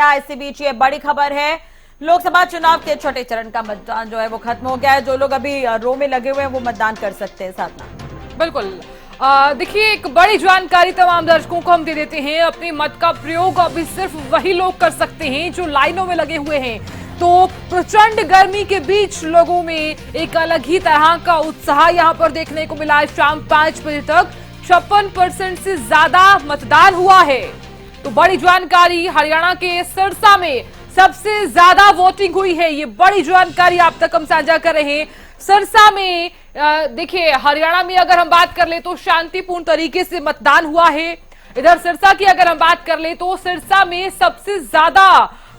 गया। इसी बीच ये बड़ी खबर है, लोकसभा चुनाव के छठे चरण का मतदान जो है वो खत्म हो गया है। जो लोग अभी रो में लगे हुए हैं वो मतदान कर सकते हैं। साधना, बिल्कुल। देखिए, एक बड़ी जानकारी तमाम दर्शकों को हम दे देते हैं। अपने मत का प्रयोग अभी सिर्फ वही लोग कर सकते हैं जो लाइनों में लगे हुए हैं। तो प्रचंड गर्मी के बीच लोगों में एक अलग ही तरह का उत्साह यहाँ पर देखने को मिला। शाम 5 बजे तक 56% से ज्यादा मतदान हुआ है। तो बड़ी जानकारी, हरियाणा के सिरसा में सबसे ज्यादा वोटिंग हुई है। ये बड़ी जानकारी आप तक हम साझा कर रहे हैं। सिरसा में देखिए, हरियाणा में अगर हम बात कर ले तो शांतिपूर्ण तरीके से मतदान हुआ है। इधर सिरसा की अगर हम बात कर ले तो सिरसा में सबसे ज्यादा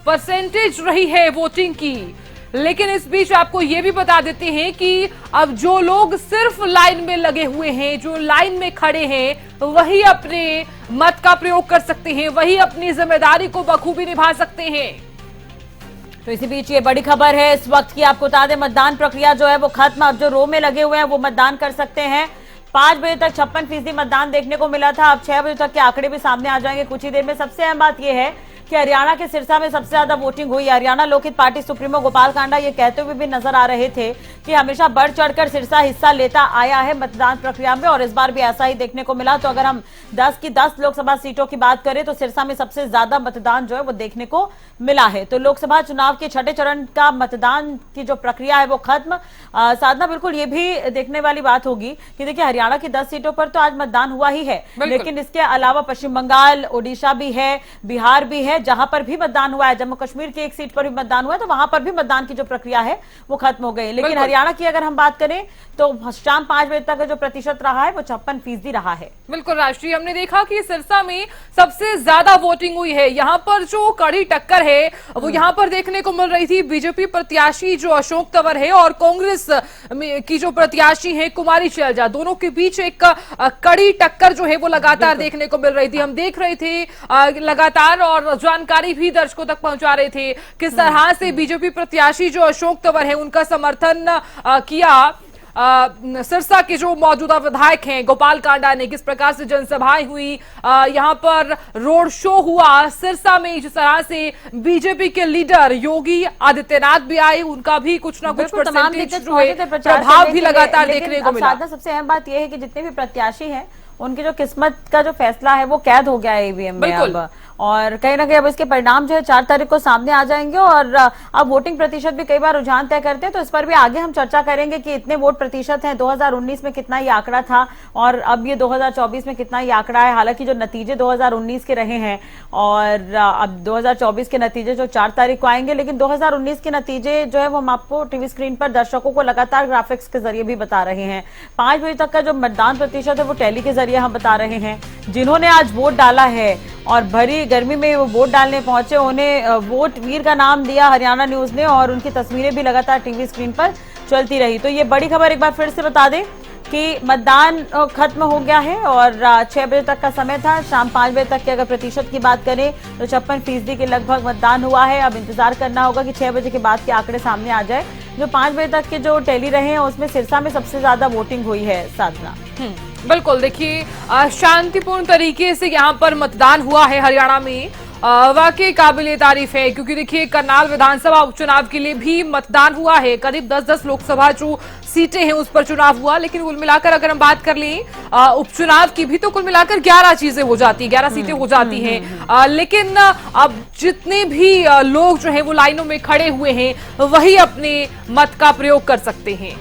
परसेंटेज रही है वोटिंग की। लेकिन इस बीच आपको यह भी बता देते हैं कि अब जो लोग सिर्फ लाइन में लगे हुए हैं, जो लाइन में खड़े हैं, वही अपने मत का प्रयोग कर सकते हैं, वही अपनी जिम्मेदारी को बखूबी निभा सकते हैं। तो इसी बीच ये बड़ी खबर है इस वक्त की, आपको बता दें मतदान प्रक्रिया जो है वो खत्म। अब जो रो में लगे हुए हैं वो मतदान कर सकते हैं। 5 बजे तक 56% मतदान देखने को मिला था। अब 6 बजे तक के आंकड़े भी सामने आ जाएंगे कुछ ही देर में। सबसे अहम बात यह है कि हरियाणा के सिरसा में सबसे ज्यादा वोटिंग हुई। हरियाणा लोकहित पार्टी सुप्रीमो गोपाल कांडा ये कहते हुए भी नजर आ रहे थे कि हमेशा बढ़ चढ़कर सिरसा हिस्सा लेता आया है मतदान प्रक्रिया में, और इस बार भी ऐसा ही देखने को मिला। तो अगर हम 10 की 10 लोकसभा सीटों की बात करें तो सिरसा में सबसे ज्यादा मतदान जो है वो देखने को मिला है। तो लोकसभा चुनाव के छठे चरण का मतदान की जो प्रक्रिया है वो खत्म। साधना, बिल्कुल ये भी देखने वाली बात होगी कि देखिए, हरियाणा की 10 सीटों पर तो आज मतदान हुआ ही है, लेकिन इसके अलावा पश्चिम बंगाल, ओडिशा भी है, बिहार भी है, जहां पर भी मतदान हुआ है। जम्मू कश्मीर की एक सीट पर भी मतदान हुआ है, तो वहां पर भी मतदान की जो प्रक्रिया है वो खत्म हो गई। लेकिन हरियाणा की अगर हम बात करें तो शाम 5 बजे तक का जो प्रतिशत रहा है वो 56% रहा है। बिल्कुल राष्ट्रीय, हमने देखा कि सिरसा में सबसे ज्यादा वोटिंग हुई है। यहाँ पर जो कड़ी टक्कर है वो यहाँ पर देखने को मिल रही थी। बीजेपी प्रत्याशी जो अशोक तंवर है और कांग्रेस की जो प्रत्याशी है कुमारी शैलजा, दोनों के बीच एक कड़ी टक्कर जो है वो लगातार देखने को मिल रही थी। हम देख रहे थे लगातार, और जानकारी भी दर्शकों तक पहुंचा रहे थे किस तरह से बीजेपी प्रत्याशी जो अशोक तंवर है उनका समर्थन किया सिरसा के जो मौजूदा विधायक हैं गोपाल कांडा ने। किस प्रकार से जनसभाएं हुई, यहां पर रोड शो हुआ सिरसा में। जिस तरह से बीजेपी के लीडर योगी आदित्यनाथ भी आए, उनका भी कुछ ना कुछ परसेंटेज जो है प्रभाव भी लगातार देखने को मिला। सबसे अहम बात यह है कि जितने भी प्रत्याशी हैं उनकी जो किस्मत का जो फैसला है वो कैद हो गया है ईवीएम में अब, और कहीं ना कहीं अब इसके परिणाम जो है 4 तारीख को सामने आ जाएंगे। और अब वोटिंग प्रतिशत भी कई बार रुझान तय करते हैं, तो इस पर भी आगे हम चर्चा करेंगे कि इतने वोट प्रतिशत हैं। 2019 में कितना ये आंकड़ा था और अब ये 2024 में कितना ये आंकड़ा है। हालांकि जो नतीजे 2019 के रहे हैं और अब 2024 के नतीजे जो 4 तारीख को आएंगे, लेकिन 2019 के नतीजे जो है वो हम आपको टीवी स्क्रीन पर दर्शकों को लगातार ग्राफिक्स के जरिए भी बता रहे हैं। 5 बजे तक का जो मतदान प्रतिशत है वो टैली के जरिए हम बता रहे हैं। जिन्होंने आज वोट डाला है और भरी गर्मी में वो वोट डालने पहुंचे, उन्हें वोट वीर का नाम दिया हरियाणा न्यूज ने, और उनकी तस्वीरें भी लगातार टीवी स्क्रीन पर चलती रही। तो ये बड़ी खबर एक बार फिर से बता दें कि मतदान खत्म हो गया है और 6 बजे तक का समय था। शाम 5 बजे तक के अगर प्रतिशत की बात करें तो 56% के लगभग मतदान हुआ है। अब इंतजार करना होगा कि 6 बजे के बाद के आंकड़े सामने आ जाए। जो 5 बजे तक के जो टैली रहे हैं उसमें सिरसा में सबसे ज्यादा वोटिंग हुई है। साधना, बिल्कुल, देखिए शांतिपूर्ण तरीके से यहाँ पर मतदान हुआ है हरियाणा में। वाकई काबिले तारीफ है, क्योंकि देखिए करनाल विधानसभा उपचुनाव के लिए भी मतदान हुआ है। करीब 10-10 लोकसभा जो सीटें हैं उस पर चुनाव हुआ, लेकिन कुल मिलाकर अगर हम बात कर लें उपचुनाव की भी तो कुल मिलाकर 11 चीजें हो जाती, 11 सीटें हो जाती हैं। लेकिन अब जितने भी लोग जो है वो लाइनों में खड़े हुए हैं वही अपने मत का प्रयोग कर सकते हैं।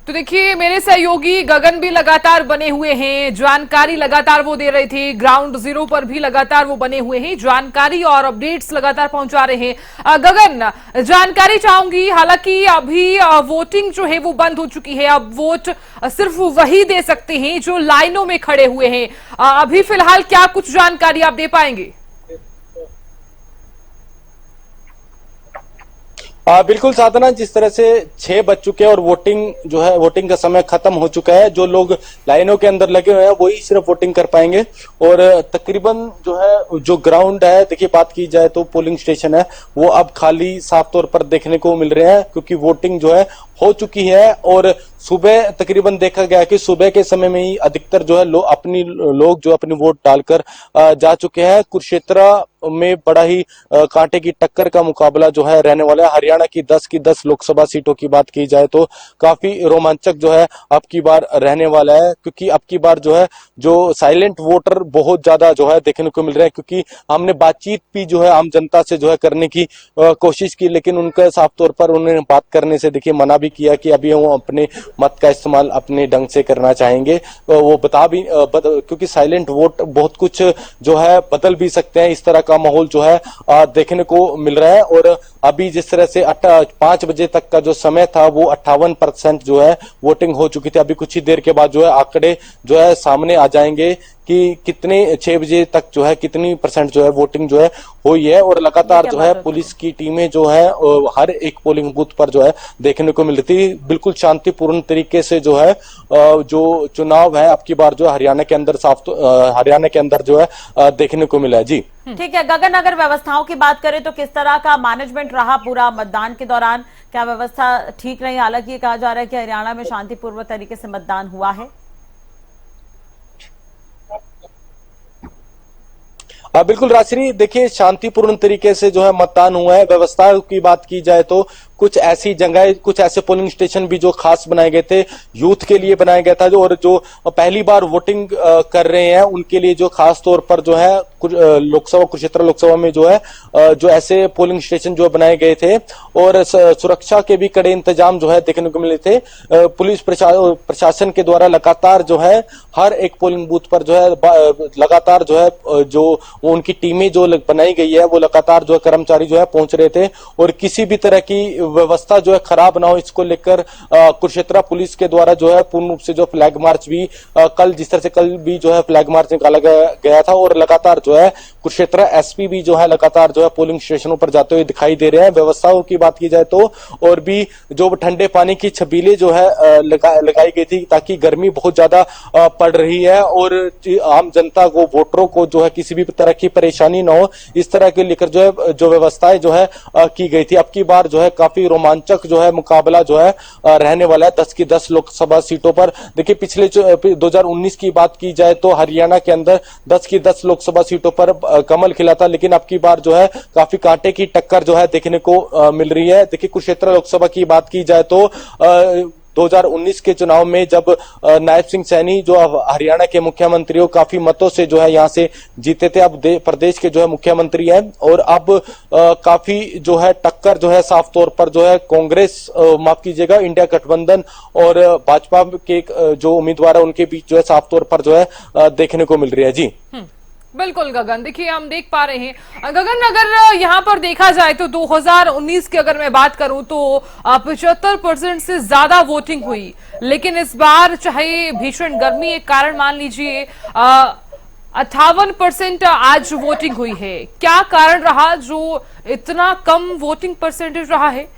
तो देखिए, मेरे सहयोगी गगन भी लगातार बने हुए हैं, जानकारी लगातार वो दे रहे थे। ग्राउंड जीरो पर भी लगातार वो बने हुए हैं, जानकारी और अपडेट्स लगातार पहुंचा रहे हैं। गगन, जानकारी चाहूंगी, हालांकि अभी वोटिंग जो है वो बंद हो चुकी है। अब वोट सिर्फ वही दे सकते हैं जो लाइनों में खड़े हुए हैं। अभी फिलहाल क्या कुछ जानकारी आप दे पाएंगे? बिल्कुल साधना, जिस तरह से 6 बज चुके हैं और वोटिंग जो है, वोटिंग का समय खत्म हो चुका है। जो लोग लाइनों के अंदर लगे हुए हैं वही सिर्फ वोटिंग कर पाएंगे। और तकरीबन जो है, जो ग्राउंड है, देखिए बात की जाए तो पोलिंग स्टेशन है वो अब खाली साफ तौर पर देखने को मिल रहे हैं, क्योंकि वोटिंग जो है हो चुकी है। और सुबह तकरीबन देखा गया कि सुबह के समय में ही अधिकतर जो है लोग जो अपनी वोट डालकर जा चुके हैं। कुरुक्षेत्र में बड़ा ही कांटे की टक्कर का मुकाबला जो है रहने वाला है। हरियाणा की 10 लोकसभा सीटों की बात की जाए तो काफी रोमांचक जो है अब की बार रहने वाला है, क्योंकि अब की बार जो है जो साइलेंट वोटर बहुत ज्यादा जो है देखने को मिल रहे हैं। क्योंकि हमने बातचीत भी जो है आम जनता से जो है करने की कोशिश की, लेकिन उनका साफ तौर पर उन्होंने बात करने से देखिए मना भी किया कि अभी वो अपने मत का इस्तेमाल अपने ढंग से करना चाहेंगे। वो क्योंकि साइलेंट वोट बहुत कुछ जो है बदल भी सकते हैं, इस तरह का माहौल जो है देखने को मिल रहा है। और अभी जिस तरह से 5 बजे तक का जो समय था वो 58% जो है वोटिंग हो चुकी थी। अभी कुछ ही देर के बाद जो है आंकड़े जो है सामने आ जाएंगे कि कितने 6 बजे तक जो है कितनी परसेंट जो है वोटिंग जो है हुई है। और लगातार जो है पुलिस की टीमें जो है हर एक पोलिंग बूथ पर जो है देखने को मिल रही थी। बिल्कुल शांतिपूर्ण तरीके से जो है जो चुनाव है अब की बार जो हरियाणा के अंदर हरियाणा के अंदर जो है देखने को मिला है। जी ठीक है गगन, अगर व्यवस्थाओं की बात करें तो किस तरह का मैनेजमेंट रहा पूरा मतदान के दौरान? क्या व्यवस्था ठीक रही? हालांकि ये कहा जा रहा है कि हरियाणा में शांतिपूर्ण तरीके से मतदान हुआ है। बिल्कुल राजश्री, देखिए शांतिपूर्ण तरीके से जो है मतदान हुआ है। व्यवस्था की बात की जाए तो कुछ ऐसी जगह, कुछ ऐसे पोलिंग स्टेशन भी जो खास बनाए गए थे, यूथ के लिए बनाया गया था, और जो पहली बार वोटिंग कर रहे हैं उनके लिए जो खास तौर पर जो है कुरुक्षेत्र लोकसभा में जो है जो ऐसे पोलिंग स्टेशन जो बनाए गए थे। और सुरक्षा के भी कड़े इंतजाम जो है देखने को मिले थे। पुलिस प्रशासन के द्वारा लगातार जो है हर एक पोलिंग बूथ पर जो है लगातार जो है जो उनकी टीमें जो बनाई गई है वो लगातार जो है कर्मचारी जो है पहुंच रहे थे। और किसी भी तरह की व्यवस्था जो है खराब ना हो, इसको लेकर कुरुक्षेत्र पुलिस के द्वारा जो है पूर्ण रूप से जो फ्लैग मार्च भी जिस तरह से कल भी जो है फ्लैग मार्च निकाला गया था। और लगातार जो है कुरुक्षेत्र एसपी भी जो है लगातार जो है पोलिंग स्टेशनों पर जाते हुए दिखाई दे रहे हैं। व्यवस्थाओं की बात की जाए तो और भी जो ठंडे पानी की छबीलें जो है लगाई गई थी, ताकि गर्मी बहुत ज्यादा पड़ रही है और आम जनता को, वोटरों को जो है किसी भी तरह की परेशानी ना हो, इस तरह के लेकर जो है जो व्यवस्थाएं जो है की गई थी। अब की बार जो है काफी रोमांचक जो है मुकाबला जो है रहने वाला है 10 लोकसभा सीटों पर। देखिए पिछले 2019 की बात की जाए तो हरियाणा के अंदर 10 लोकसभा सीटों पर कमल खिला था, लेकिन अब की बार जो है काफी कांटे की टक्कर जो है देखने को मिल रही है। देखिए कुरुक्षेत्र लोकसभा की बात की जाए तो 2019 के चुनाव में जब नायब सिंह सैनी जो हरियाणा के मुख्यमंत्री हो काफी मतों से जो है यहां से जीते थे, अब प्रदेश के जो है मुख्यमंत्री हैं। और अब काफी जो है टक्कर जो है साफ तौर पर जो है कांग्रेस, माफ कीजिएगा, इंडिया गठबंधन और भाजपा के जो उम्मीदवार है उनके बीच जो है साफ तौर पर जो है देखने को मिल रही है। जी बिल्कुल गगन, देखिए हम देख पा रहे हैं गगन, अगर यहाँ पर देखा जाए तो 2019 की अगर मैं बात करूं तो 75% से ज्यादा वोटिंग हुई, लेकिन इस बार चाहे भीषण गर्मी एक कारण मान लीजिए 58% आज वोटिंग हुई है। क्या कारण रहा जो इतना कम वोटिंग परसेंटेज रहा है?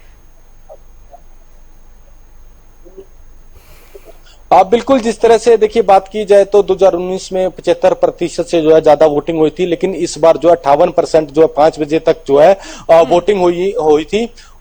आप बिल्कुल, जिस तरह से देखिए बात की जाए तो 2019 में 75% से जो है ज्यादा वोटिंग हुई थी, लेकिन इस बार जो है 58% जो है 5 बजे तक जो है वोटिंग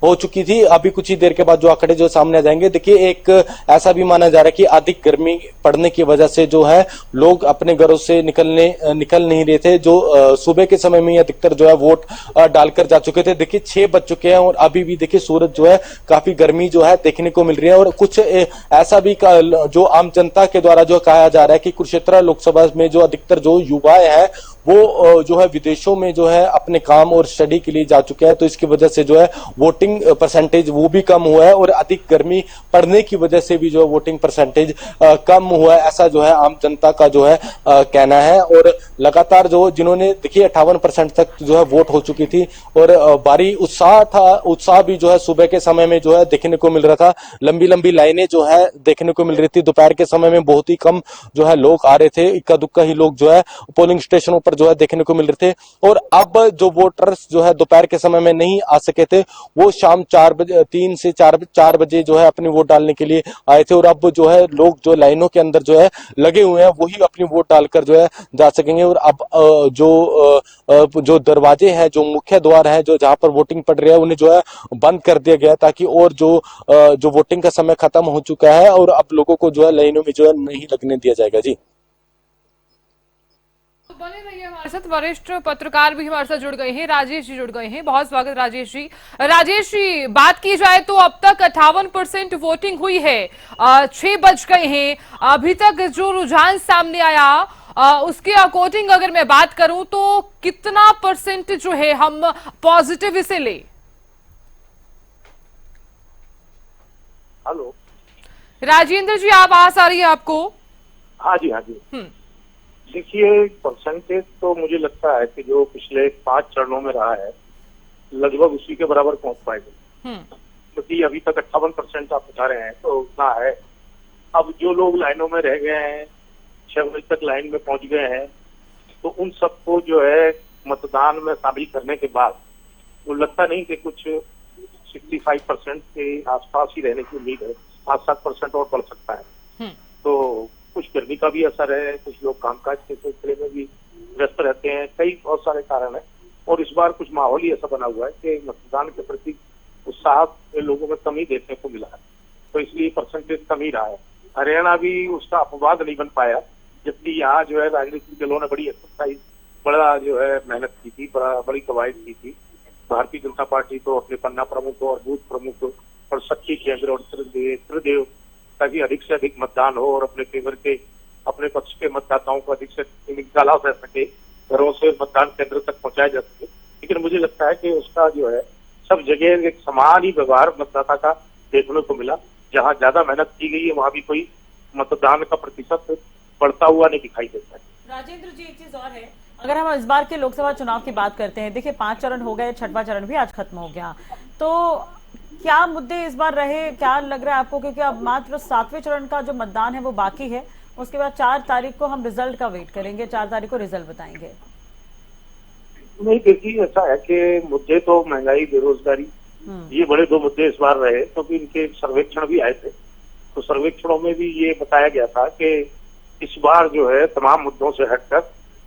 हो चुकी थी। अभी कुछ ही देर के बाद जो आंकड़े जो सामने आ जाएंगे। देखिए एक ऐसा भी माना जा रहा है कि अधिक गर्मी पड़ने की वजह से जो है लोग अपने घरों से निकल नहीं रहे थे, जो सुबह के समय में अधिकतर जो है वोट डालकर जा चुके थे। देखिए 6 बज चुके हैं और अभी भी देखिए सूरज जो है काफी गर्मी जो है देखने को मिल रही है। और कुछ ऐसा भी जो आम जनता के द्वारा जो कहा जा रहा है कि कुरुक्षेत्र लोकसभा में जो अधिकतर जो युवाएं हैं वो जो है विदेशों में जो है अपने काम और स्टडी के लिए जा चुके हैं, तो इसकी वजह से जो है वोटिंग परसेंटेज वो भी कम हुआ है। और अधिक गर्मी पड़ने की वजह से भी जो है वोटिंग परसेंटेज कम हुआ है, ऐसा जो है आम जनता का जो है कहना है। और लगातार जो जिन्होंने देखिए 58% तक जो है वोट हो चुकी थी और भारी उत्साह भी जो है सुबह के समय में जो है देखने को मिल रहा था। लंबी लंबी लाइनें जो है देखने को मिल रही थी। दोपहर के समय में बहुत ही कम जो है लोग आ रहे थे, इक्का दुक्का ही लोग जो है पोलिंग स्टेशनों पर जो है देखने को मिल रहे थे। और अब जो वोटर्स जो है दोपहर के समय में नहीं आ सके थे, वो शाम 3 से 4 बजे जो है अपनी वोट डालने के लिए आए थे। और अब जो है लोग जो लाइनों के अंदर जो है लगे हुए हैं, वही अपनी वोट डालकर जो है जा सकेंगे। और अब जो दरवाजे हैं, जो मुख्य द्वार है, जो जहां पर वोटिंग पड़ रही है, उन्हें जो है बंद कर दिया गया, ताकि और जो वोटिंग का समय खत्म हो चुका है और अब लोगों को जो है लाइनों में जो है नहीं लगने दिया जाएगा। जी, तो बने रहिए हमारे साथ। वरिष्ठ पत्रकार भी हमारे साथ जुड़ गए हैं, राजेश जी जुड़ गए हैं। बहुत स्वागत राजेश जी। राजेश जी, बात की जाए तो अब तक 58% वोटिंग हुई है, 6 बज गए हैं। अभी तक जो रुझान सामने आया उसके अकॉर्डिंग अगर मैं बात करूं तो कितना परसेंट जो है हम पॉजिटिव इसे ले? हेलो राजेंद्र जी, आवाज आ रही है आपको? हाँ जी, हाँ जी। देखिए, परसेंटेज तो मुझे लगता है कि जो पिछले 5 चरणों में रहा है लगभग उसी के बराबर पहुंच पाएगा, क्योंकि अभी तक 58% आप बता रहे हैं तो उतना है। अब जो लोग लाइनों में रह गए हैं, 6 बजे तक लाइन में पहुंच गए हैं, तो उन सबको जो है मतदान में शामिल करने के बाद वो लगता नहीं कि कुछ 65% के आसपास ही रहने की उम्मीद है। 5-7% और बढ़ सकता है। तो कुछ गर्मी का भी असर है, कुछ लोग कामकाज के सिलसिले में भी व्यस्त रहते हैं, कई बहुत सारे कारण है। और इस बार कुछ माहौल ही ऐसा बना हुआ है कि मतदान के प्रति उत्साह लोगों में कमी देखने को मिला है, तो इसलिए परसेंटेज कम ही रहा है। हरियाणा भी उसका अपवाद नहीं बन पाया, जबकि यहाँ जो है राजनीतिक दलों ने बड़ी एक्सरसाइज, बड़ा जो है मेहनत की थी, बड़ी कवायद की थी। भारतीय जनता पार्टी तो अपने पन्ना प्रमुख और बूथ प्रमुख और शक्ति केंद्र और त्रिदेव, ताकि अधिक से अधिक मतदान हो और अपने फेवर के, अपने पक्ष के मतदाताओं को अधिक से निकाला जा सके, घरों से मतदान केंद्र तक पहुंचाया जा सके। लेकिन मुझे लगता है कि उसका जो है सब जगह एक समान ही व्यवहार मतदाता का देखने को मिला। जहां ज्यादा मेहनत की गई है वहां भी कोई मतदान का प्रतिशत बढ़ता हुआ नहीं दिखाई देता है। राजेंद्र जी, एक चीज और है, अगर हम इस बार के लोकसभा चुनाव की बात करते हैं, देखिए 5 चरण हो गए, 6वां चरण भी आज खत्म हो गया, तो क्या मुद्दे इस बार रहे, क्या लग रहा है आपको? क्योंकि अब मात्र 7वें चरण का जो मतदान है वो बाकी है, उसके बाद 4 तारीख को हम रिजल्ट का वेट करेंगे, 4 तारीख को रिजल्ट बताएंगे। नहीं, देखिए ऐसा है कि मुद्दे तो महंगाई, बेरोजगारी, ये बड़े 2 मुद्दे इस बार रहे, क्योंकि इनके सर्वेक्षण भी आए थे। तो सर्वेक्षणों में भी ये बताया गया था कि इस बार जो है तमाम मुद्दों से हटकर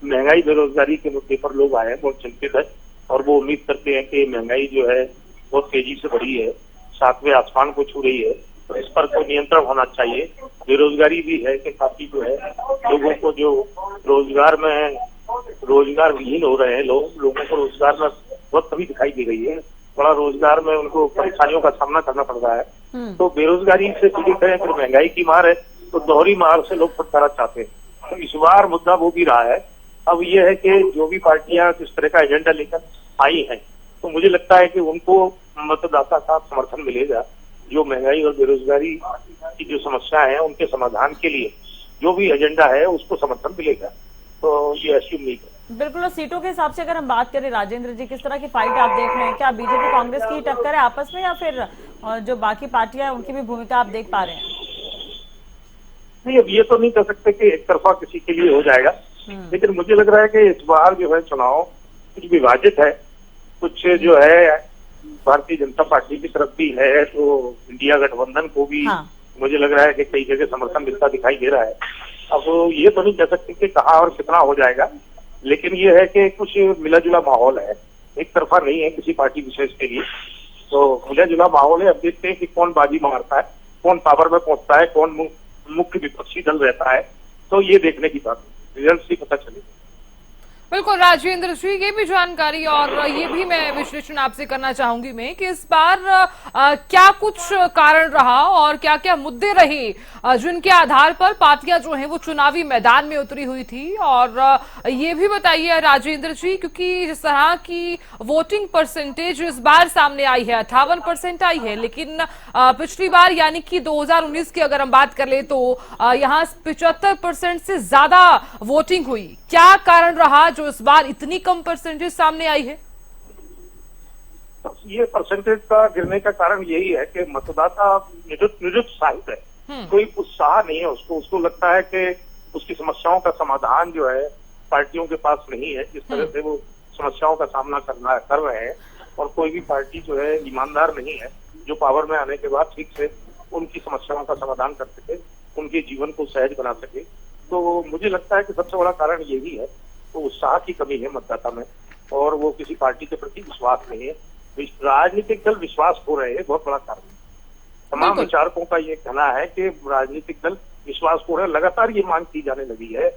महंगाई, बेरोजगारी के मुद्दे पर लोग आए हैं, बहुत चिंतित है और वो उम्मीद करते हैं कि महंगाई जो है बहुत तेजी से बढ़ी है, 7वें आसमान को छू रही है, तो इस पर कोई नियंत्रण होना चाहिए। बेरोजगारी भी है कि काफी जो है लोगों को जो रोजगार विहीन हो रहे हैं, लोगों को रोजगार में बहुत कमी दिखाई दे रही है, बड़ा रोजगार में उनको परेशानियों का सामना करना पड़ रहा है। तो बेरोजगारी से पीड़ित है, फिर महंगाई की मार है, तो दोहरी मार से लोग छुटकारा चाहते हैं। तो इस बार मुद्दा वो भी रहा है। अब ये है कि जो भी पार्टियां जिस तरह का एजेंडा लेकर आई हैं, तो मुझे लगता है कि उनको मतदाता का समर्थन मिलेगा। जो महंगाई और बेरोजगारी की जो समस्या है उनके समाधान के लिए जो भी एजेंडा है उसको समर्थन मिलेगा, तो ये ऐसी उम्मीद है। बिल्कुल। और सीटों के हिसाब से अगर हम बात करें राजेंद्र जी, किस तरह की फाइट आप देख रहे हैं? क्या बीजेपी कांग्रेस की टक्कर है आपस में, या फिर जो बाकी पार्टियां हैं उनकी भी भूमिका आप देख पा रहे हैं? नहीं, अब ये तो नहीं कह सकते कि एक तरफा किसी के लिए हो जाएगा, लेकिन मुझे लग रहा है कि इस बार जो है चुनाव कुछ विभाजित है। कुछ जो है भारतीय जनता पार्टी की तरफ भी है, तो इंडिया गठबंधन को भी मुझे लग रहा है कि कई जगह समर्थन मिलता दिखाई दे रहा है। अब ये तो नहीं कह सकते कि कहाँ और कितना हो जाएगा, लेकिन ये है कि कुछ मिला जुला माहौल है, एक तरफा नहीं है किसी पार्टी विशेष के लिए, तो मिला जुला माहौल है। अब देखते हैं कि कौन बाजी मारता है, कौन पावर में पहुंचता है, कौन मुख्य विपक्षी दल रहता है, तो ये देखने की बात, रिजल्ट से पता चलेगा। बिल्कुल राजेंद्र जी, ये भी जानकारी और ये भी मैं विश्लेषण आपसे करना चाहूंगी मैं कि इस बार क्या कुछ कारण रहा और क्या क्या मुद्दे रहे जिनके आधार पर पार्टियां जो हैं वो चुनावी मैदान में उतरी हुई थी। और ये भी बताइए राजेंद्र जी, क्योंकि जिस तरह की वोटिंग परसेंटेज इस बार सामने आई है, 58% आई है, लेकिन पिछली बार यानी कि 2019 की अगर हम बात कर ले तो यहाँ 75% से ज्यादा वोटिंग हुई। क्या कारण रहा जो इस बार इतनी कम परसेंटेज सामने आई है? ये परसेंटेज का गिरने का कारण यही है कि मतदाता निरुत्साहित है, कोई उत्साह नहीं है उसको लगता है कि उसकी समस्याओं का समाधान जो है पार्टियों के पास नहीं है। जिस तरह से वो समस्याओं का सामना कर रहे हैं, और कोई भी पार्टी जो है ईमानदार नहीं है जो पावर में आने के बाद ठीक से उनकी समस्याओं का समाधान कर सके, उनके जीवन को सहज बना सके। तो मुझे लगता है कि सबसे बड़ा कारण यही है, तो उत्साह की कमी है मतदाता में, और वो किसी पार्टी के प्रति विश्वास नहीं है। राजनीतिक दल विश्वास खो रहे हैं, बहुत बड़ा कारण है। तमाम विचारकों का ये कहना है कि राजनीतिक दल विश्वास खो रहे हैं। लगातार ये मांग की जाने लगी है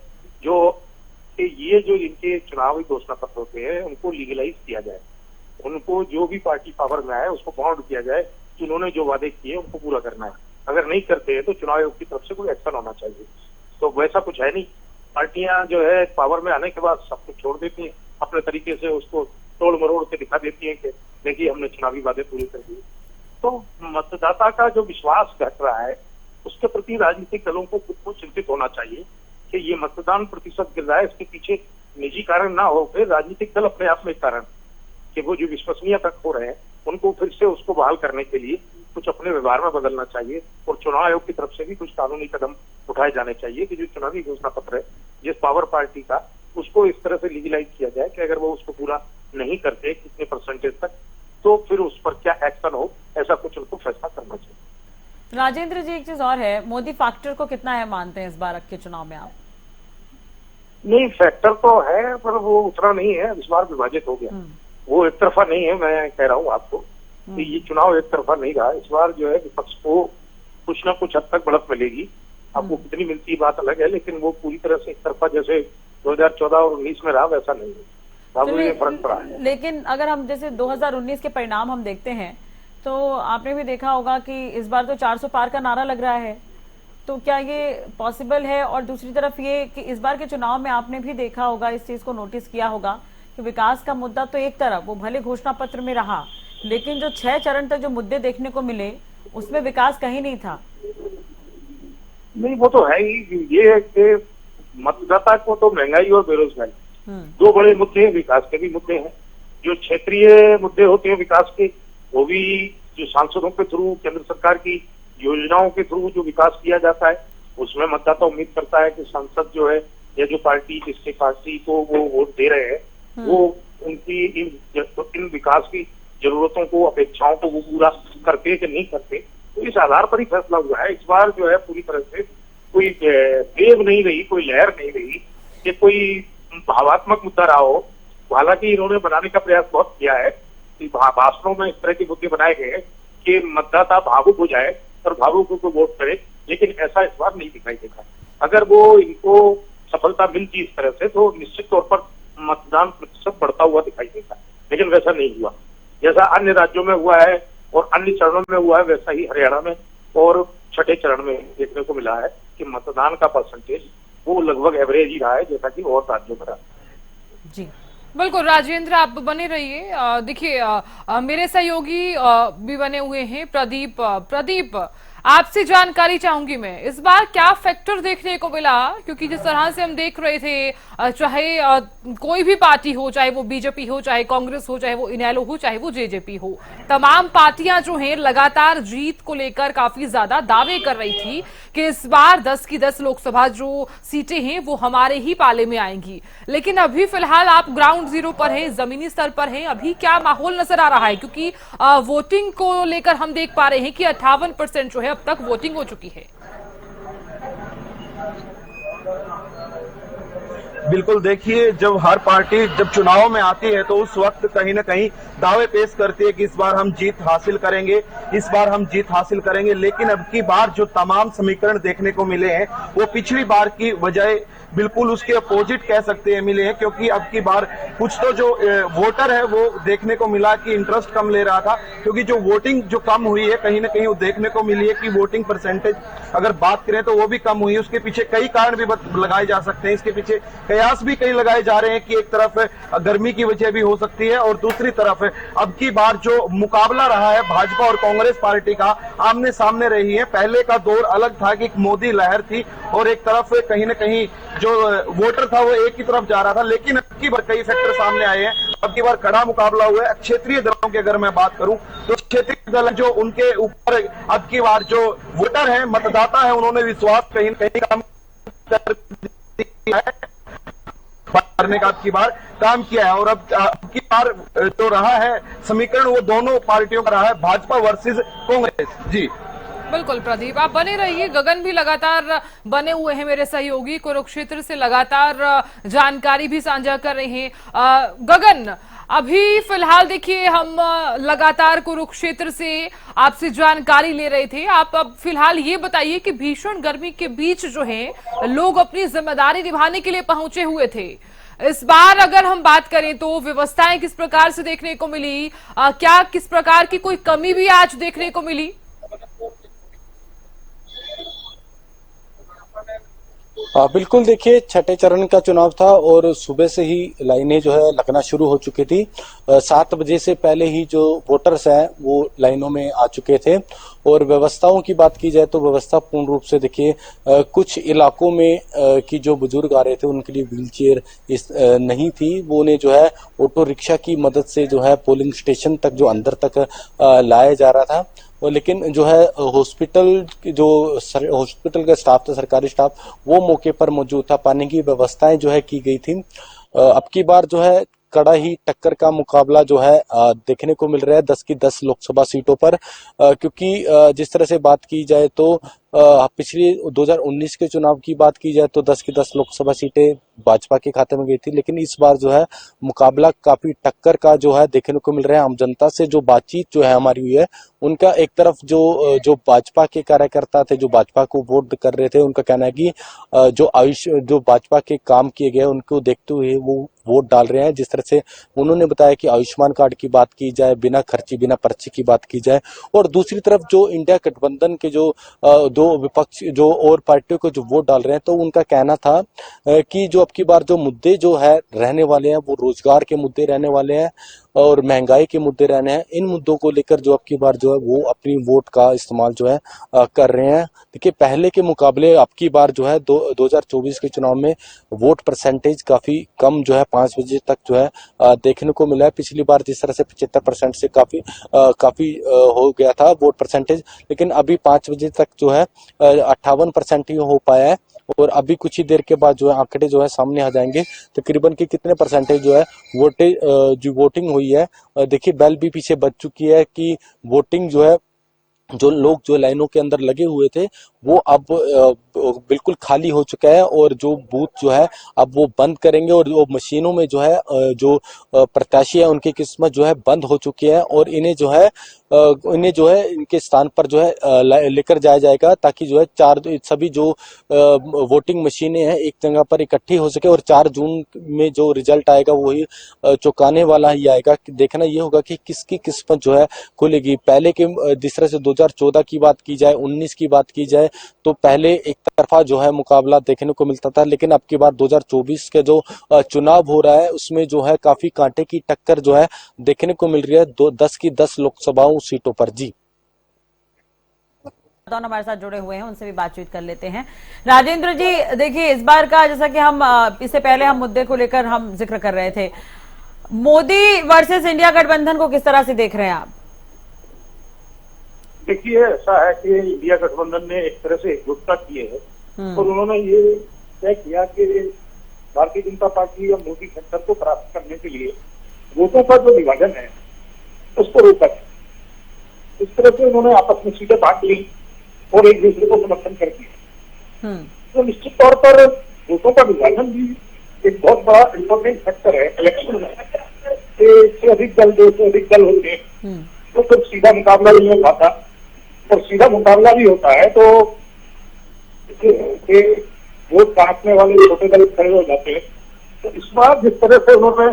कि ये जो इनके चुनावी घोषणा पत्र होते हैं उनको लीगलाइज किया जाए, उनको जो भी पार्टी पावर में आए उसको बाउंड किया जाए कि उन्होंने जो वादे किए उनको पूरा करना है। अगर नहीं करते हैं तो चुनाव आयोग की तरफ से कोई एक्शन होना चाहिए। तो वैसा कुछ है नहीं। पार्टियां जो है पावर में आने के बाद सब कुछ छोड़ देती हैं, अपने तरीके से उसको तोड़ मरोड़ के दिखा देती हैं कि देखिए हमने चुनावी वादे पूरे कर दिए। तो मतदाता का जो विश्वास घट रहा है उसके प्रति राजनीतिक दलों को खुद को चिंतित होना चाहिए कि ये मतदान प्रतिशत गिर रहा है, इसके पीछे निजी कारण ना हो, फिर राजनीतिक दल अपने आप में कारण कि वो जो विश्वसनीयता खो रहे हैं उनको फिर से उसको बहाल करने के लिए कुछ अपने व्यवहार में बदलना चाहिए। और चुनाव आयोग की तरफ से भी कुछ कानूनी कदम उठाए जाने चाहिए कि जो चुनावी घोषणा पत्र है जिस पावर पार्टी का, उसको इस तरह से लीगलाइज किया जाए कि अगर वो उसको पूरा नहीं करते कितने परसेंटेज तक, तो फिर उस पर क्या एक्शन हो, ऐसा कुछ उनको फैसला करना चाहिए। राजेंद्र जी, एक चीज और है, मोदी फैक्टर को कितना है मानते हैं इस बार के चुनाव में आप? नहीं, फैक्टर तो है पर वो उतना नहीं है। इस बार विभाजित हो गया, वो एक तरफा नहीं है। मैं कह रहा हूँ आपको कि ये चुनाव एक तरफा नहीं रहा। इस बार जो है विपक्ष को कुछ ना कुछ हद तक बढ़त मिलेगी। आपको कितनी मिलती बात अलग है, लेकिन वो पूरी तरह से एक तरफा जैसे 2014 और 19 में रहा वैसा नहीं है। फर्क पड़ा है। लेकिन अगर हम जैसे 2019 के परिणाम हम देखते हैं तो आपने भी देखा होगा कि इस बार तो 400 पार का नारा लग रहा है, तो क्या ये पॉसिबल है? और दूसरी तरफ ये कि इस बार के चुनाव में आपने भी देखा होगा, इस चीज को नोटिस किया होगा कि विकास का मुद्दा तो एक तरफ वो भले घोषणा पत्र में रहा, लेकिन जो 6 चरण तक जो मुद्दे देखने को मिले उसमें विकास कहीं नहीं था। नहीं, वो तो है ही। ये कि मतदाता को तो महंगाई और बेरोजगारी दो बड़े मुद्दे हैं, विकास के भी मुद्दे हैं। जो क्षेत्रीय मुद्दे होते हैं विकास के, वो भी जो सांसदों के थ्रू, केंद्र सरकार की योजनाओं के थ्रू जो विकास किया जाता है, उसमें मतदाता उम्मीद करता है कि सांसद जो है या जो पार्टी जिसके पार्टी को वो वोट दे रहे हैं वो उनकी इन विकास की जरूरतों को, अपेक्षाओं को वो पूरा करते कि नहीं करते। तो इस आधार पर ही फैसला हुआ है। इस बार जो है पूरी तरह से कोई वेव नहीं रही, कोई लहर नहीं रही कि कोई भावात्मक मुद्दा रहा हो। हालांकि इन्होंने बनाने का प्रयास बहुत किया है कि भाषणों में इस तरह के मुद्दे बनाए गए कि मतदाता भावुक हो जाए और भावुकों को वोट करे, लेकिन ऐसा इस बार नहीं दिखाई देता। अगर वो इनको सफलता मिलती इस तरह से तो निश्चित तौर पर मतदान प्रतिशत बढ़ता हुआ दिखाई देता, लेकिन वैसा नहीं हुआ। जैसा अन्य राज्यों में हुआ है और अन्य चरणों में हुआ है, वैसा ही हरियाणा में और छठे चरण में देखने को मिला है कि मतदान का परसेंटेज वो लगभग एवरेज ही रहा है, जैसा कि और राज्यों में रहा। जी बिल्कुल राजेंद्र, आप बने रहिए। देखिए मेरे सहयोगी भी बने हुए हैं, प्रदीप आपसे जानकारी चाहूंगी मैं, इस बार क्या फैक्टर देखने को मिला? क्योंकि जिस तरह से हम देख रहे थे, चाहे कोई भी पार्टी हो, चाहे वो बीजेपी हो, चाहे कांग्रेस हो, चाहे वो इनेलो हो, चाहे वो जेजेपी हो, तमाम पार्टियां जो हैं लगातार जीत को लेकर काफी ज्यादा दावे कर रही थी कि इस बार 10 की 10 लोकसभा जो सीटें हैं वो हमारे ही पाले में आएंगी। लेकिन अभी फिलहाल आप ग्राउंड जीरो पर हैं, जमीनी स्तर पर हैं, अभी क्या माहौल नजर आ रहा है? क्योंकि वोटिंग को लेकर हम देख पा रहे हैं कि 58% जो है अब तक वोटिंग हो चुकी है। बिल्कुल, देखिए जब हर पार्टी जब चुनाव में आती है तो उस वक्त कहीं ना कहीं दावे पेश करती है कि इस बार हम जीत हासिल करेंगे, इस बार हम जीत हासिल करेंगे। लेकिन अब की बार जो तमाम समीकरण देखने को मिले हैं वो पिछली बार की बजाय बिल्कुल उसके अपोजिट कह सकते हैं मिले हैं, क्योंकि अब की बार कुछ तो जो वोटर है वो देखने को मिला कि इंटरेस्ट कम ले रहा था, क्योंकि जो वोटिंग जो कम हुई है कहीं ना कहीं वो देखने को मिली है कि वोटिंग परसेंटेज अगर बात करें तो वो भी कम हुई है। उसके पीछे कई कारण भी लगाए जा सकते हैं, इसके पीछे कयास भी कई लगाए जा रहे हैं कि एक तरफ गर्मी की वजह भी हो सकती है और दूसरी तरफ अब की बार जो मुकाबला रहा है भाजपा और कांग्रेस पार्टी का, आमने सामने रही है। पहले का दौर अलग था कि एक मोदी लहर थी और एक तरफ कहीं ना कहीं जो वोटर था वो एक ही तरफ जा रहा था, लेकिन अब की बार कई फैक्टर सामने आए हैं। अब की बार कड़ा मुकाबला हुआ है। क्षेत्रीय दलों की अगर मैं बात करूं तो क्षेत्रीय दल जो उनके ऊपर अब की बार जो वोटर है, मतदाता है, उन्होंने विश्वास कहीं ना कहीं कम कर दिया है। करने का अब की बार काम किया है। और अब की बार जो रहा है समीकरण वो दोनों पार्टियों का रहा है, भाजपा वर्सेस कांग्रेस। जी बिल्कुल प्रदीप, आप बने रहिए। गगन भी लगातार बने हुए हैं, मेरे सहयोगी कुरुक्षेत्र से लगातार जानकारी भी साझा कर रहे हैं। गगन, अभी फिलहाल देखिए हम लगातार कुरुक्षेत्र से आपसे जानकारी ले रहे थे। आप अब फिलहाल ये बताइए कि भीषण गर्मी के बीच जो है लोग अपनी जिम्मेदारी निभाने के लिए पहुंचे हुए थे। इस बार अगर हम बात करें तो व्यवस्थाएं किस प्रकार से देखने को मिली, क्या किस प्रकार की कोई कमी भी आज देखने को मिली? बिल्कुल, देखिए छठे चरण का चुनाव था और सुबह से ही लाइनें जो है लगना शुरू हो चुकी थी। 7 बजे से पहले ही जो वोटर्स हैं वो लाइनों में आ चुके थे। और व्यवस्थाओं की बात की जाए तो व्यवस्था पूर्ण रूप से देखिए कुछ इलाकों में की जो बुजुर्ग आ रहे थे उनके लिए व्हील चेयर नहीं थी, वो उन्हें जो है ऑटो रिक्शा की मदद से जो है पोलिंग स्टेशन तक जो अंदर तक लाया जा रहा था। और लेकिन जो है हॉस्पिटल का स्टाफ था, सरकारी स्टाफ, वो मौके पर मौजूद था, पानी की व्यवस्थाएं जो है की गई थी। अब की बार जो है कड़ा ही टक्कर का मुकाबला जो है देखने को मिल रहा है 10 की 10 लोकसभा सीटों पर, क्योंकि जिस तरह से बात की जाए तो पिछले 2019 के चुनाव की बात की जाए तो 10 की 10 लोकसभा सीटें भाजपा के खाते में गई थी, लेकिन इस बार जो है मुकाबला काफी टक्कर का जो है देखने को मिल रहा है। आम जनता से जो बातचीत जो है हमारी हुई है, उनका एक तरफ जो भाजपा के कार्यकर्ता थे जो भाजपा को वोट कर रहे थे, उनका कहना है कि जो भाजपा के काम किए गए उनको देखते हुए वो वोट डाल रहे हैं। जिस तरह से उन्होंने बताया कि आयुष्मान कार्ड की बात की जाए, बिना खर्ची बिना पर्ची की बात की जाए, और दूसरी तरफ जो इंडिया गठबंधन के जो दो विपक्ष जो और पार्टियों को जो वोट डाल रहे हैं, तो उनका कहना था कि जो अब की बार जो मुद्दे जो है रहने वाले हैं वो रोजगार के मुद्दे रहने वाले हैं और महंगाई के मुद्दे रहने हैं। इन मुद्दों को लेकर जो अब की बार जो है वो अपनी वोट का इस्तेमाल जो है कर रहे हैं। देखिए पहले के मुकाबले अब की बार जो है 2024 के चुनाव में वोट परसेंटेज काफी कम जो है 5 बजे तक जो है देखने को मिला है। पिछली बार जिस तरह से 75% से काफी हो गया था वोट परसेंटेज, लेकिन अभी 5 बजे तक जो है 58% ही हो पाया है। और अभी कुछ ही देर के बाद जो है आंकड़े जो है सामने आ जाएंगे तकरीबन कि कितने परसेंटेज जो है वोटिंग हुई है। देखिए बेल भी पीछे बज चुकी है कि वोटिंग जो है जो लोग जो लाइनों के अंदर लगे हुए थे वो अब बिल्कुल खाली हो चुका है और जो बूथ जो है अब वो बंद करेंगे और वो मशीनों में जो है जो प्रत्याशी है उनकी किस्मत जो है बंद हो चुकी है और इन्हें जो है इनके स्थान पर जो है लेकर जाया जाएगा ताकि जो है सभी जो वोटिंग मशीनें हैं एक जगह पर इकट्ठी हो सके और 4 जून में जो रिजल्ट आएगा वही चौंकाने वाला ही आएगा। देखना ये होगा कि किसकी किस्मत जो है खुलेगी। पहले के जिस तरह से 2014 की बात की जाए, 19 की बात की जाए तो पहले एक तरफा जो है मुकाबला देखने को मिलता था, लेकिन अब की बार 2024 के जो चुनाव हो रहा है उसमें जो है काफी कांटे की टक्कर जो है देखने को मिल रही है 10 की 10 लोकसभाओं सीटों पर। जी हमारे साथ जुड़े हुए हैं, उनसे भी बातचीत कर लेते हैं। राजेंद्र जी, देखिए इस बार का जैसा कि हम इससे पहले हम मुद्दे को लेकर हम जिक्र कर रहे थे, मोदी वर्सेस इंडिया गठबंधन को किस तरह से देख रहे हैं आप? देखिए ऐसा है कि इंडिया गठबंधन ने एक तरह से एकजुटता की है और उन्होंने ये तय किया कि भारतीय जनता पार्टी और मोदी सरकार को प्राप्त करने के लिए वोटों का जो विभाजन है उसको रोका। इस तरह से उन्होंने आपस में सीटें बांट ली और एक दूसरे को समर्थन कर दिया। तो निश्चित तौर पर वोटों का विभाजन भी एक बहुत बड़ा इम्पोर्टेंट फैक्टर है इलेक्शन में। से अधिक दल 2 से अधिक दल होते तो फिर सीधा मुकाबला नहीं हो पाता और सीधा मुकाबला भी होता है तो वोट काटने वाले छोटे दल खड़े हो जाते हैं। तो इस बार जिस तरह से उन्होंने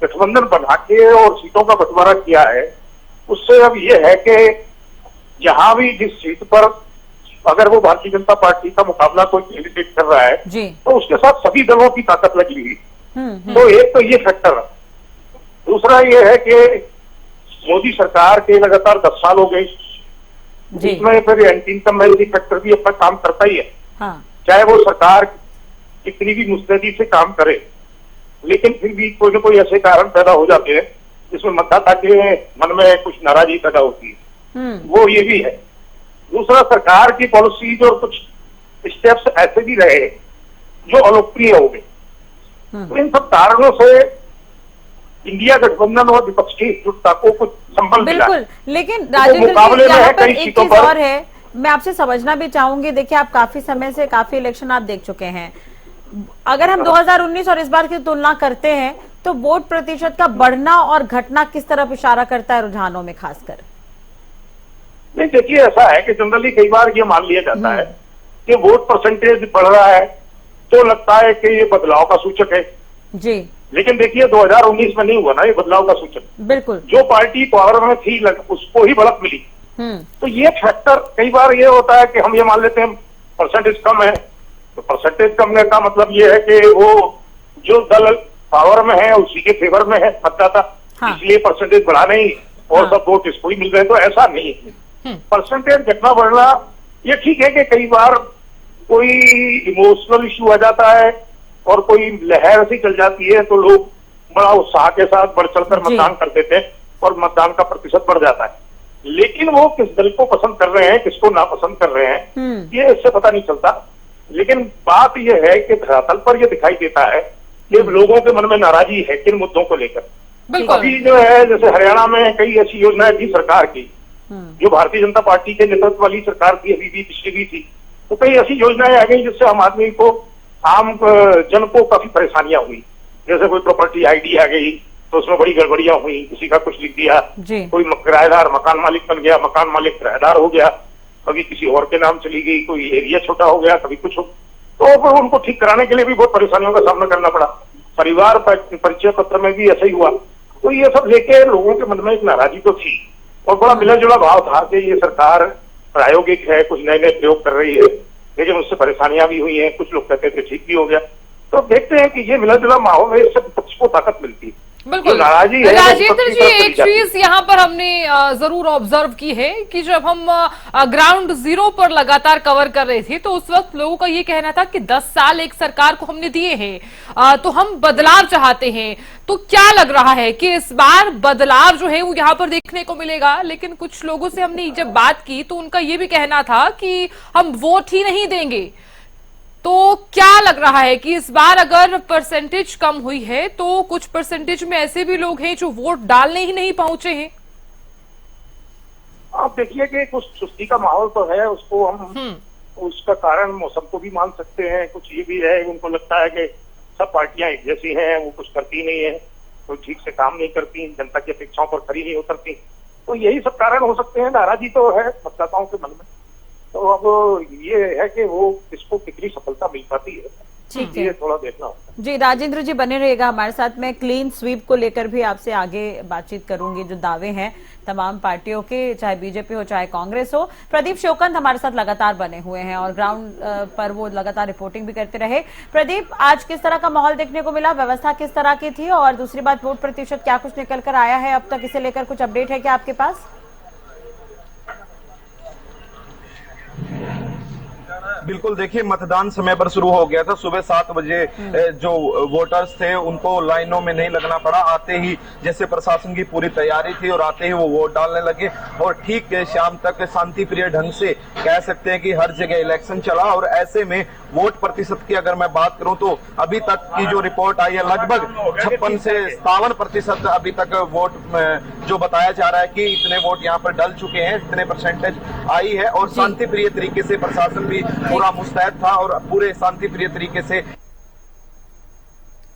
गठबंधन बना के और सीटों का बंटवारा किया है उससे अब ये है कि जहां भी जिस सीट पर अगर वो भारतीय जनता पार्टी का मुकाबला कोई कैंडिडेट कर रहा है तो उसके साथ सभी दलों की ताकत लगी हुई। तो एक तो ये फैक्टर है। दूसरा ये है कि मोदी सरकार के लगातार 10 साल हो गए, जिसमें फिर एंटी इनकम्बेंसी फैक्टर भी अपना काम करता ही है। चाहे वो सरकार कितनी भी मुस्तैदी से काम करे, लेकिन फिर भी कोई न कोई ऐसे कारण पैदा हो जाते हैं जिसमें मतदाता के मन में कुछ नाराजगी पैदा होती है। वो ये भी है। दूसरा, सरकार की पॉलिसी और कुछ स्टेप्स ऐसे भी रहे जो अलोकप्रिय हो गए। तो इन सब कारणों से इंडिया गठबंधन और विपक्ष की एकजुटता को कुछ संबल मिला। बिल्कुल, लेकिन राजेंद्र जी यहाँ पर एक चीज और है, मैं आपसे समझना भी चाहूंगी। देखिए, आप काफी समय से काफी इलेक्शन आप देख चुके हैं। अगर हम 2019 और इस बार की तुलना करते हैं तो वोट प्रतिशत का बढ़ना और घटना किस तरफ इशारा करता है रुझानों में खासकर? नहीं, देखिए, ऐसा है कि जनरली कई बार ये मान लिया जाता है कि वोट परसेंटेज बढ़ रहा है तो लगता है कि ये बदलाव का सूचक है जी, लेकिन देखिए 2019 में नहीं हुआ ना ये बदलाव का सूचक। बिल्कुल, जो पार्टी पावर में थी उसको ही बढ़त मिली। तो ये फैक्टर कई बार ये होता है कि हम ये मान लेते हैं परसेंटेज कम है, तो परसेंटेज कम का मतलब ये है कि वो जो दल पावर में है उसी के फेवर में है मतदाता, इसलिए परसेंटेज बढ़ा नहीं और सब वोट इसको ही मिल रहे। तो ऐसा नहीं है। परसेंटेज घटना बढ़ना ये ठीक है कि कई बार कोई इमोशनल इश्यू आ जाता है और कोई लहर ऐसी चल जाती है तो लोग बड़ा उत्साह के साथ बढ़ चढ़कर मतदान कर देते हैं और मतदान का प्रतिशत बढ़ जाता है। लेकिन वो किस दल को पसंद कर रहे हैं, किसको नापसंद कर रहे हैं, ये इससे पता नहीं चलता। लेकिन बात यह है कि धरातल पर यह दिखाई देता है कि लोगों के मन में नाराजगी है किन मुद्दों को लेकर। अभी जो है जैसे हरियाणा में कई ऐसी योजनाएं थी सरकार की जो भारतीय जनता पार्टी के नेतृत्व वाली सरकार थी, अभी भी पिछली भी थी, तो कई ऐसी योजनाएं आ गई जिससे आम आदमी को, आम जन को काफी परेशानियां हुई। जैसे कोई प्रॉपर्टी आईडी आ गई तो उसमें बड़ी गड़बड़ियां हुई, किसी का कुछ लिख दिया, कोई किराएदार मकान मालिक बन गया, मकान मालिक किराएदार हो गया, कभी किसी और के नाम चली गई, कोई एरिया छोटा हो गया, कभी कुछ हो, तो उनको ठीक कराने के लिए भी बहुत परेशानियों का सामना करना पड़ा। परिवार परिचय पत्र में भी ऐसा ही हुआ। तो ये सब लेके लोगों के मन में एक नाराजगी तो थी और बड़ा मिला जुला भाव था कि ये सरकार प्रायोगिक है, कुछ नए नए प्रयोग कर रही है, लेकिन उससे परेशानियां भी हुई हैं। कुछ लोग कहते थे ठीक भी हो गया। तो देखते हैं कि ये मिला जुला माहौल है, इससे विपक्ष को ताकत मिलती है। बिल्कुल राजेंद्र जी, एक चीज यहाँ पर हमने जरूर ऑब्जर्व की है कि जब हम ग्राउंड जीरो पर लगातार कवर कर रहे थे तो उस वक्त लोगों का ये कहना था कि 10 साल एक सरकार को हमने दिए हैं तो हम बदलाव चाहते हैं। तो क्या लग रहा है कि इस बार बदलाव जो है वो यहाँ पर देखने को मिलेगा? लेकिन कुछ लोगों से हमने जब बात की तो उनका ये भी कहना था कि हम वोट ही नहीं देंगे। तो क्या लग रहा है कि इस बार अगर परसेंटेज कम हुई है तो कुछ परसेंटेज में ऐसे भी लोग हैं जो वोट डालने ही नहीं पहुंचे हैं? आप देखिए कि कुछ सुस्ती का माहौल तो है, उसको हम उसका कारण मौसम को भी मान सकते हैं। कुछ ये भी है, उनको लगता है कि सब पार्टियां एक जैसी हैं, वो कुछ करती नहीं है, कोई ठीक से काम नहीं करती, जनता की अपेक्षाओं पर खरी नहीं उतरती। तो यही सब कारण हो सकते हैं। नाराजगी तो है मतदाताओं के मन में। तो अब ये है कि वो किसको कितनी सफलता मिल पाती है, ठीक है, थोड़ा देखना होता है। जी, राजेंद्र जी बने रहिएगा हमारे साथ। मैं क्लीन स्वीप को लेकर भी आपसे आगे बातचीत करूंगी। जो दावे हैं तमाम पार्टियों के, चाहे बीजेपी हो चाहे कांग्रेस हो। प्रदीप शोकंत हमारे साथ लगातार बने हुए हैं और ग्राउंड पर वो लगातार रिपोर्टिंग भी करते रहे। प्रदीप, आज किस तरह का माहौल देखने को मिला? व्यवस्था किस तरह की थी? और दूसरी बात, वोट प्रतिशत क्या कुछ निकल कर आया है अब तक? इसे लेकर कुछ अपडेट है क्या आपके पास? बिल्कुल, देखिए, मतदान समय पर शुरू हो गया था। सुबह 7 बजे जो वोटर्स थे उनको लाइनों में नहीं लगना पड़ा। आते ही जैसे प्रशासन की पूरी तैयारी थी और आते ही वो वोट डालने लगे और ठीक शाम तक शांति प्रिय ढंग से कह सकते हैं कि हर जगह इलेक्शन चला। और ऐसे में वोट प्रतिशत की अगर मैं बात करूं तो अभी तक की जो रिपोर्ट आई है लगभग 56 से 57% अभी तक वोट जो बताया जा रहा है कि इतने वोट यहाँ पर डल चुके हैं, इतने परसेंटेज आई है। और शांति प्रिय तरीके से प्रशासन भी पूरा मुस्तैद था और पूरे शांति प्रिय तरीके से